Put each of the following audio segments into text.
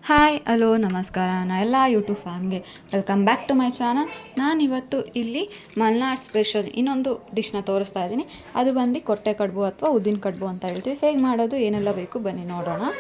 Hi hello ನಮಸ್ಕಾರ ಎಲ್ಲ YouTube ಫ್ಯಾಮ್ಗೆ welcome back to my channel. ನಾನಿವತ್ತು ಇಲ್ಲಿ ಮಲ್ನಾಡ್ ಸ್ಪೆಷಲ್ ಇನ್ನೊಂದು ಡಿಶ್ನ ತೋರಿಸ್ತಾ ಇದ್ದೀನಿ. ಅದು ಬಂದು ಕೊಟ್ಟೆ ಕಡುಬು ಅಥವಾ ಉದ್ದಿನ ಕಡುಬು ಅಂತ ಹೇಳ್ತೀವಿ. ಹೇಗೆ ಮಾಡೋದು, ಏನೆಲ್ಲ ಬೇಕು ಬನ್ನಿ ನೋಡೋಣ.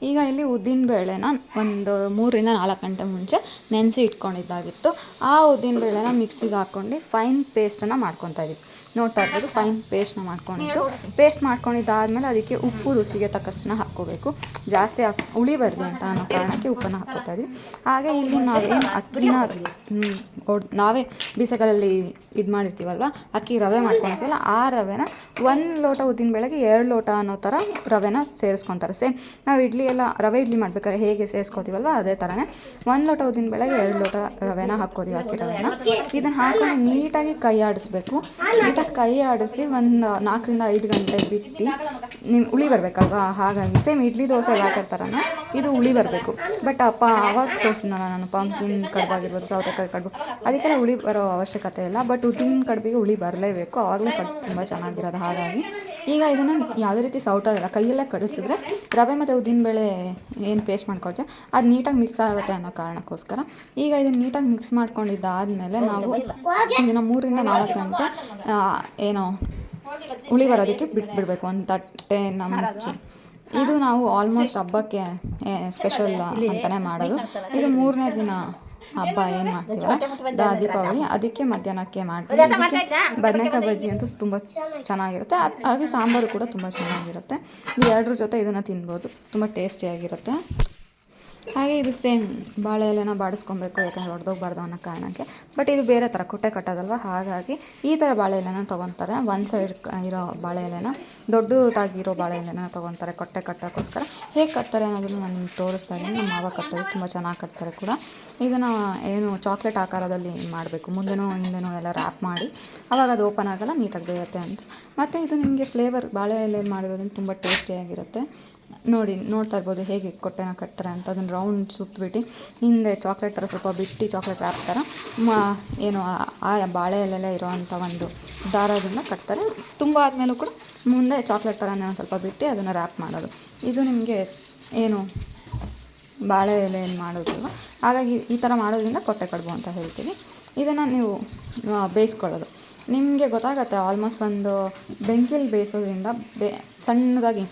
ಈಗ ಇಲ್ಲಿ ಉದ್ದಿನಬೇಳೆನ ಒಂದು 3-4 ಗಂಟೆ ಮುಂಚೆ ನೆನೆಸಿ ಇಟ್ಕೊಂಡಿದ್ದಾಗಿತ್ತು. ಆ ಉದ್ದಿನಬೇಳೆನ ಮಿಕ್ಸಿಗೆ ಹಾಕ್ಕೊಂಡು ಫೈನ್ ಪೇಸ್ಟನ್ನು ಮಾಡ್ಕೊತಾ ಇದ್ದೀವಿ. ನೋಡ್ತಾ ಇರ್ಬೋದು, ಫೈನ್ ಪೇಸ್ಟ್ನ ಮಾಡ್ಕೊಂಡಿದ್ದು. ಪೇಸ್ಟ್ ಮಾಡ್ಕೊಂಡಿದ್ದಾದಮೇಲೆ ಅದಕ್ಕೆ ಉಪ್ಪು ರುಚಿಗೆ ತಕ್ಕಷ್ಟನ್ನ ಹಾಕ್ಕೋಬೇಕು. ಜಾಸ್ತಿ ಹುಳಿ ಬರಲಿ ಅಂತ ಅನ್ನೋ ಕಾರಣಕ್ಕೆ ಉಪ್ಪನ್ನು ಹಾಕ್ಕೋತಾ ಇದ್ವಿ. ಹಾಗೆ ಇಲ್ಲಿ ನಾವೇನು ಅಕ್ಕಿನ ನಾವೇ ಬೀಸಕಲಲ್ಲಿ ಇದು ಮಾಡಿರ್ತೀವಲ್ವ, ಅಕ್ಕಿ ರವೆ ಮಾಡ್ಕೊತೀವಲ್ಲ, ಆ ರವೆನ 1 ಲೋಟ ಉದ್ದಿನಬೇಳೆಗೆ 2 ಲೋಟ ಅನ್ನೋ ಥರ ರವೆನ ಸೇರಿಸ್ಕೊತಾರೆ. ಸೇಮ್ ನಾವು ಇಡ್ಲಿ ಎಲ್ಲ ರವೆ ಇಡ್ಲಿ ಮಾಡ್ಬೇಕಾದ್ರೆ ಹೇಗೆ ಸೇರಿಸ್ಕೋತೀವಲ್ವ ಅದೇ ಥರನೇ 1 ಲೋಟ ಉದ್ದಿನಬೇಳೆಗೆ 2 ಲೋಟ ರವೆನ ಹಾಕ್ಕೋತೀವಿ, ಅಕ್ಕಿ ರವೆನ. ಇದನ್ನು ಹಾಕೊಂಡು ನೀಟಾಗಿ ಕೈ ಆಡಿಸ್ಬೇಕು. ನೀಟಾಗಿ ಕೈ ಆಡಿಸಿ ಒಂದು 4-5 ಗಂಟೆ ಬಿಟ್ಟು ನಿಮ್ಮ ಹುಳಿ ಬರಬೇಕಲ್ವಾ, ಹಾಗಾಗಿ ಸೇಮ್ ಇಡ್ಲಿ ದೋಸೆ ಯಾವ ಥರನೇ ಇದು ಹುಳಿ ಬರಬೇಕು. ಬಟ್ ಅವಾಗ ತೋರಿಸಿದ್ನಲ್ಲ ನಾನು, ಪಂಪ್ಕಿನ್ ಕಡುಬಾಗಿರ್ಬೋದು, ಸೌತೆಕಾಯಿ ಕಡುಬು, ಅದಕ್ಕೆಲ್ಲ ಹುಳಿ ಬರೋ ಅವಶ್ಯಕತೆ ಇಲ್ಲ. ಬಟ್ ಉದ್ದಿನ ಕಡುಬಿಗೆ ಹುಳಿ ಬರಲೇಬೇಕು, ಆವಾಗಲೇ ಕಡುಬು ತುಂಬ ಚೆನ್ನಾಗಿರೋದು. ಹಾಗಾಗಿ ಈಗ ಇದನ್ನು ಯಾವುದೇ ರೀತಿ ಸೌಟಾಗಿಲ್ಲ, ಕೈಯಲ್ಲೇ ಕಡಿಸಿದ್ರೆ ರವೆ ಮತ್ತು ಉದ್ದಿನಬೇಳೆ ಏನು ಪೇಸ್ಟ್ ಮಾಡ್ಕೊಳ್ತೀವಿ ಅದು ನೀಟಾಗಿ ಮಿಕ್ಸ್ ಆಗುತ್ತೆ ಅನ್ನೋ ಕಾರಣಕ್ಕೋಸ್ಕರ ಈಗ ಇದನ್ನು ನೀಟಾಗಿ ಮಿಕ್ಸ್ ಮಾಡ್ಕೊಂಡಿದ್ದಾದಮೇಲೆ ನಾವು ಇದನ್ನು 3-4 ಗಂಟೆ ಏನೋ ಹುಳಿ ಬರೋದಕ್ಕೆ ಬಿಟ್ಬಿಡಬೇಕು, ಒಂದು ತಟ್ಟೆನ ಮುಚ್ಚಿ. ಇದು ನಾವು ಆಲ್ಮೋಸ್ಟ್ ಹಬ್ಬಕ್ಕೆ ಸ್ಪೆಷಲ್ ಅಂತಲೇ ಮಾಡೋದು. ಇದು 3ನೇ ದಿನ ಹಬ್ಬ ಏನು ಮಾಡ್ತೀವಲ್ಲ ದೀಪಾವಳಿ, ಅದಕ್ಕೆ ಮಧ್ಯಾಹ್ನಕ್ಕೆ ಮಾಡ್ತೀವಿ. ಇದಕ್ಕೆ ಬದನೆಕಾಯಿ ಬಜ್ಜಿ ಅಂತೂ ತುಂಬ ಚೆನ್ನಾಗಿರುತ್ತೆ. ಹಾಗೆ ಸಾಂಬಾರು ಕೂಡ ತುಂಬ ಚೆನ್ನಾಗಿರುತ್ತೆ. ಈ ಎರಡರ ಜೊತೆ ಇದನ್ನು ತಿನ್ಬೋದು, ತುಂಬ ಟೇಸ್ಟಿಯಾಗಿರುತ್ತೆ. ಹಾಗೆ ಇದು ಸೇಮ್ ಬಾಳೆ ಎಲೆನ ಬಾಡಿಸ್ಕೊಬೇಕು, ಯಾಕಂದರೆ ಹೊಡೆದೋಗ್ಬಾರ್ದು ಅನ್ನೋ ಕಾರಣಕ್ಕೆ. ಬಟ್ ಇದು ಬೇರೆ ಥರ ಕೊಟ್ಟೆ ಕಟ್ಟೋದಲ್ವ, ಹಾಗಾಗಿ ಈ ಥರ ಬಾಳೆ ಎಲೆನ ತೊಗೊತಾರೆ. ಒಂದು ಸೈಡ್ ಇರೋ ಬಾಳೆ ಎಲೆನ, ದೊಡ್ಡದಾಗಿರೋ ಬಾಳೆ ಎಲೆನ ತೊಗೊತಾರೆ ಕೊಟ್ಟೆ ಕಟ್ಟೋಕ್ಕೋಸ್ಕರ. ಹೇಗೆ ಕಟ್ತಾರೆ ಅನ್ನೋದನ್ನು ನಾನು ನಿಮ್ಗೆ ತೋರಿಸ್ತಾ ಇದ್ದೀನಿ. ನಮ್ಮ ಮಾವ ಕಟ್ಟೋದು ತುಂಬ ಚೆನ್ನಾಗಿ ಕಟ್ತಾರೆ ಕೂಡ. ಇದನ್ನು ಏನು ಚಾಕ್ಲೇಟ್ ಆಕಾರದಲ್ಲಿ ಮಾಡಬೇಕು, ಮುಂದೆನೂ ಹಿಂದೆನೂ ಎಲ್ಲ ರ್ಯಾಪ್ ಮಾಡಿ, ಆವಾಗ ಅದು ಓಪನ್ ಆಗೋಲ್ಲ, ನೀಟಾಗಿ ಬೇಯುತ್ತೆ ಅಂತ. ಮತ್ತು ಇದು ನಿಮಗೆ ಫ್ಲೇವರ್ ಬಾಳೆ ಎಲೆಯಲ್ಲಿ ಮಾಡಿರೋದ್ರಿಂದ ತುಂಬ ಟೇಸ್ಟಿಯಾಗಿರುತ್ತೆ. ನೋಡ್ತಾ ಇರ್ಬೋದು ಹೇಗೆ ಕೊಟ್ಟೆನ ಕಟ್ತಾರೆ ಅಂತ. ಅದನ್ನು ರೌಂಡ್ ಸುತ್ತಬಿಟ್ಟು ಹಿಂದೆ ಚಾಕ್ಲೇಟ್ ಥರ ಸ್ವಲ್ಪ ಬಿಟ್ಟು, ಚಾಕ್ಲೇಟ್ ರ್ಯಾಪ್ ಥರ ಏನು ಆ ಬಾಳೆ ಎಲೆಲ್ಲೇ ಇರೋವಂಥ ಒಂದು ದಾರದಿಂದ ಕಟ್ತಾರೆ. ತುಂಬ ಆದಮೇಲೂ ಕೂಡ ಮುಂದೆ ಚಾಕ್ಲೇಟ್ ಥರನೇ ಒಂದು ಸ್ವಲ್ಪ ಬಿಟ್ಟು ಅದನ್ನು ರ್ಯಾಪ್ ಮಾಡೋದು. ಇದು ನಿಮಗೆ ಏನು ಬಾಳೆ ಎಲೆಯಲ್ಲಿ ಮಾಡೋದಲ್ವ, ಹಾಗಾಗಿ ಈ ಥರ ಮಾಡೋದ್ರಿಂದ ಕೊಟ್ಟೆ ಕಡುಬು ಅಂತ ಹೇಳ್ತೀವಿ. ಇದನ್ನು ನೀವು ಬೇಯಿಸ್ಕೊಳ್ಳೋದು ನಿಮಗೆ ಗೊತ್ತಾಗುತ್ತೆ. ಆಲ್ಮೋಸ್ಟ್ ಒಂದು ಬೆಂಕಿಲಿ ಬೇಯಿಸೋದ್ರಿಂದ ಸಣ್ಣದಾಗಿ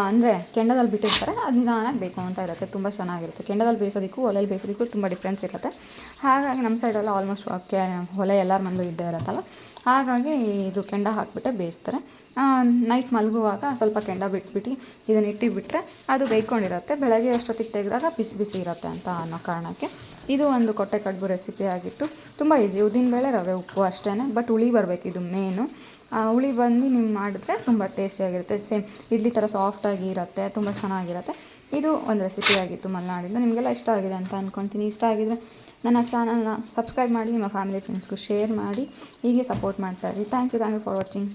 ಅಂದರೆ ಕೆಂಡದಲ್ಲಿ ಬಿಟ್ಟಿರ್ತಾರೆ, ಅದು ನಿಧಾನಕ್ಕೆ ಬೇಕು ಅಂತ ಇರುತ್ತೆ, ತುಂಬ ಚೆನ್ನಾಗಿರುತ್ತೆ. ಕೆಂಡದಲ್ಲಿ ಬೇಯಿಸೋದಕ್ಕೂ ಒಲೆಯಲ್ಲಿ ಬೇಯಿಸೋದಕ್ಕೂ ತುಂಬ ಡಿಫ್ರೆನ್ಸ್ ಇರುತ್ತೆ. ಹಾಗಾಗಿ ನಮ್ಮ ಸೈಡೆಲ್ಲ ಆಲ್ಮೋಸ್ಟ್ ಒಲೆ ಎಲ್ಲರ ಮನೇಲೂ ಇದ್ದೇ ಇರುತ್ತಲ್ಲ, ಹಾಗಾಗಿ ಇದು ಕೆಂಡ ಹಾಕಿಬಿಟ್ಟೆ ಬೇಯಿಸ್ತಾರೆ. ನೈಟ್ ಮಲಗುವಾಗ ಸ್ವಲ್ಪ ಕೆಂಡ ಬಿಟ್ಬಿಟ್ಟು ಇದನ್ನು ಇಟ್ಟಿಬಿಟ್ರೆ ಅದು ಬೇಯ್ಕೊಂಡಿರುತ್ತೆ. ಬೆಳಗ್ಗೆ ಅಷ್ಟೊತ್ತಿಗೆ ತೆಗೆದಾಗ ಬಿಸಿ ಬಿಸಿ ಇರುತ್ತೆ ಅಂತ ಅನ್ನೋ ಕಾರಣಕ್ಕೆ ಇದು ಒಂದು ಕೊಟ್ಟೆ ಕಡುಬು ರೆಸಿಪಿ ಆಗಿತ್ತು. ತುಂಬ ಈಸಿ, ಉದ್ದಿನಬೇಳೆ ರವೆ ಉಪ್ಪು ಅಷ್ಟೇ. ಬಟ್ ಹುಳಿ ಬರಬೇಕು, ಇದು ಮೇನು. ಹುಳಿ ಬಂದು ನೀವು ಮಾಡಿದ್ರೆ ತುಂಬ ಟೇಸ್ಟಿಯಾಗಿರುತ್ತೆ. ಸೇಮ್ ಇಡ್ಲಿ ಥರ ಸಾಫ್ಟಾಗಿ ಇರುತ್ತೆ, ತುಂಬ ಚೆನ್ನಾಗಿರುತ್ತೆ. ಇದು ಒಂದು ರೆಸಿಪಿ ಆಗಿತ್ತು ಮಲೆನಾಡಿಂದ. ನಿಮಗೆಲ್ಲ ಇಷ್ಟ ಆಗಿದೆ ಅಂತ ಅಂದ್ಕೊಳ್ತೀನಿ. ಇಷ್ಟ ಆಗಿದರೆ ನನ್ನ ಚಾನಲ್ನ ಸಬ್ಸ್ಕ್ರೈಬ್ ಮಾಡಿ, ನಿಮ್ಮ ಫ್ಯಾಮಿಲಿ ಫ್ರೆಂಡ್ಸ್ಗೂ ಶೇರ್ ಮಾಡಿ, ಹೀಗೆ ಸಪೋರ್ಟ್ ಮಾಡ್ತಾಯಿರಿ. Thank you for watching.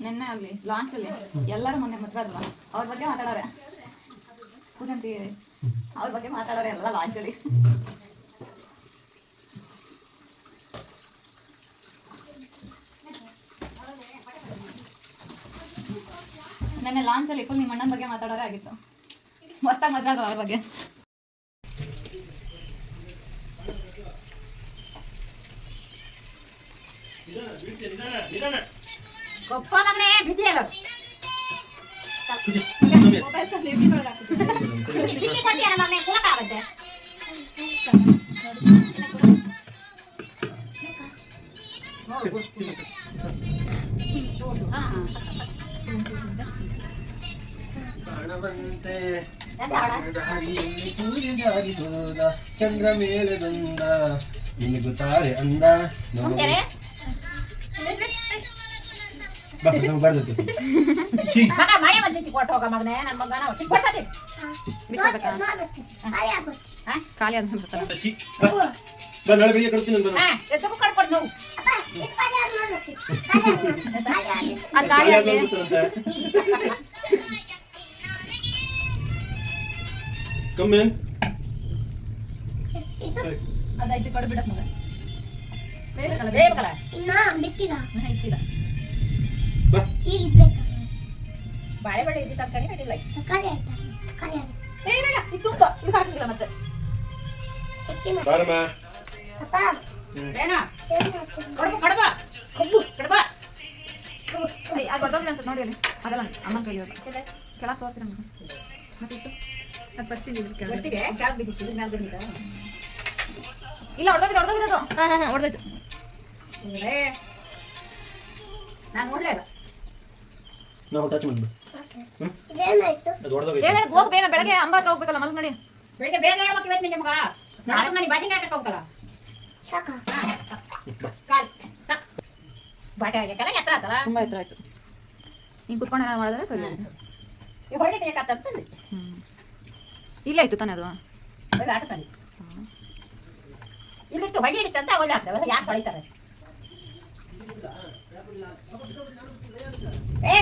ನೆನ್ನೆ ಅಲ್ಲಿ ಲಾಂಚಲ್ಲಿ ಎಲ್ಲರೂ ಮೊನ್ನೆ ಮದುವೆ ಅಲ್ಲ ಅವ್ರ ಬಗ್ಗೆ ಮಾತಾಡೋರೆ. ಪೂಜಂತಿ ಅವ್ರ ಬಗ್ಗೆ ಮಾತಾಡೋರೆ ಎಲ್ಲ ಲಾಂಚಲ್ಲಿ. ನೆನ್ನೆ ಲಾಂಚಲ್ಲಿ ಫುಲ್ ನಿಮ್ಮ ಅಣ್ಣನ ಬಗ್ಗೆ ಮಾತಾಡೋರೆ ಆಗಿತ್ತು. ಹೊಸ್ದಾಗಿ ಮದುವೆ ಆದ್ರು ಅವ್ರ ಬಗ್ಗೆ. ಗೊಪ್ಪ ಮಗನೇ ಬಿದ್ದಿಯಲ್ಲ ಮೊಬೈಲ್ ತಂದು ಇಡ್ಲಿ ಒಳಗೆ ಹಾಕ್ತಿದ್ದೆ. ಬಿದ್ದಿ ಕೊಡ್ತೀಯಲ್ಲ ಮಗನೇ ಕೂಡಕ್ಕಾಗತ್ತೆ. ಚಂದ್ರ ಮೇಲೆ ಬಂದ ನಿನಗೂ ತಾರೆ ಅಂದ ಮಗ ಮಳೆ ಬಂದಿತ್ತು ಕೊಟ್ಟು ಹೋಗ ಮಗನೇ ನನ್ನ ಮಗನ ಕೊಡ್ತದೆ ಖಾಲಿ ಆದ ನಾಳೆ ಬೆಳಿಗ್ಗೆ ಕೊಡ್ತೀನಿ ಎದ್ದು ಕಡ್ಕೊಂಡು ನಾವು ಅದು ಗಾಳಿ ಆಗಿ ಕಮ್ಮೇನ್ ಅದಾಯ್ತು ಕೊಡು ಬಿಡಕ್ ಮಗ ಬೇಕಲ್ಲ ಬೇಕಲ್ಲ ಇತ್ತಿದ ಬಾ ಬಾಳೆ ಬಳೆ ಇದ್ದು ತಕ್ಕಣಿ ಅಡಿಲ್ಲ ಇದು ತುಂಬ ಇದು ಹಾಕಿಲ್ಲ ಮತ್ತೆ ಬಾರಮ್ಮ ಏನ ಕಡಬ ಕಡಬ ಕಬ್ಬು ಕಡಬ ಅದು ಹೊರಟೋಗಿದೆ ಅನ್ಸುತ್ತೆ ನೋಡಿ ಅಲ್ಲಿ ಅದಲ್ಲ ಅಮ್ಮನ ಕೈ ಕೆಳ ಸೋರ್ತೀರ ಮತ್ತೆ ಇತ್ತು ಅದು ಫಸ್ಟ್ ಇದು ಒಟ್ಟಿಗೆ ಕೆಳಗೆ ಬಿದ್ದಿತ್ತು ಮೇಲೆ ಬಂದಿದ್ದ ಇಲ್ಲ ಹೊರದೋಗಿರೋದು ಹೊರದೋಯ್ತು ನಾನು ನೋಡ್ಲೇ ಇಲ್ಲ ನಾವು ಟಚ್ ಮಾಡ್ಬಿಡು ಅದು ಹೊಡೆದೋಗಿ ಹೋಗಿ ಬೇಗ ಬೆಳಗ್ಗೆ ಅಂಬ ಹತ್ರ ಹೋಗ್ಬೇಕಲ್ಲ ಮಲ್ಕ್ ನೋಡಿ ಬೆಳಿಗ್ಗೆ ಬೇಗ ಹೇಳ್ಬೇಕು ಇವತ್ತು ನಿಮಗೆ ಮಗ ನಾಳೆ ಮನೆ ಬಾಜಿಂಗ್ ಹಾಕಕ್ಕೆ ಹೋಗಲ್ಲ ಸಾಕ ಕಾಲ್ ಸಾಕ ಬಾಟೆ ಹಾಕಲ್ಲ ಎತ್ತರ ಆತಲ್ಲ ತುಂಬ ಎತ್ತರ ಆಯ್ತು ನೀನು ಕುತ್ಕೊಂಡು ಏನಾದ್ರು ಮಾಡಿದ್ರೆ ಸರಿ ಈ ಹೊರಗೆ ತೆಗಿಯಕ್ಕಂತಂದ್ರೆ ಇಲ್ಲೇ ಆಯ್ತು ತಾನೇ ಅದು ಬರೀ ಆಟ ತಾನೆ ಇಲ್ಲಿತ್ತು ಹೊಗೆ ಹಿಡಿತಂತ ಅವಲ್ಲ ಆಗ್ತವೆ ಯಾಕೆ ಹೊಳಿತಾರೆ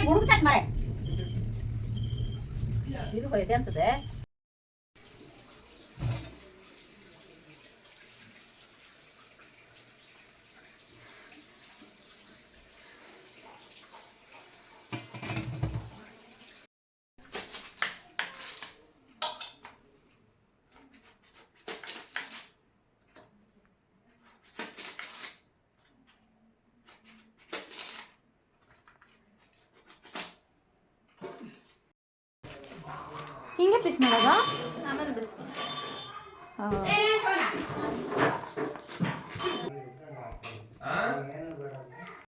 ಗುಡುಗ್ತದ ಮರೆ ಇದು ಹೊಯ್ದೆ ಅಂತದೆ ಹಿಂಗೆ ಪೀಸ್ ಮಾಡೋದು ಆಮೇಲೆ ಬಿಡಿಸ್ತೀನಿ.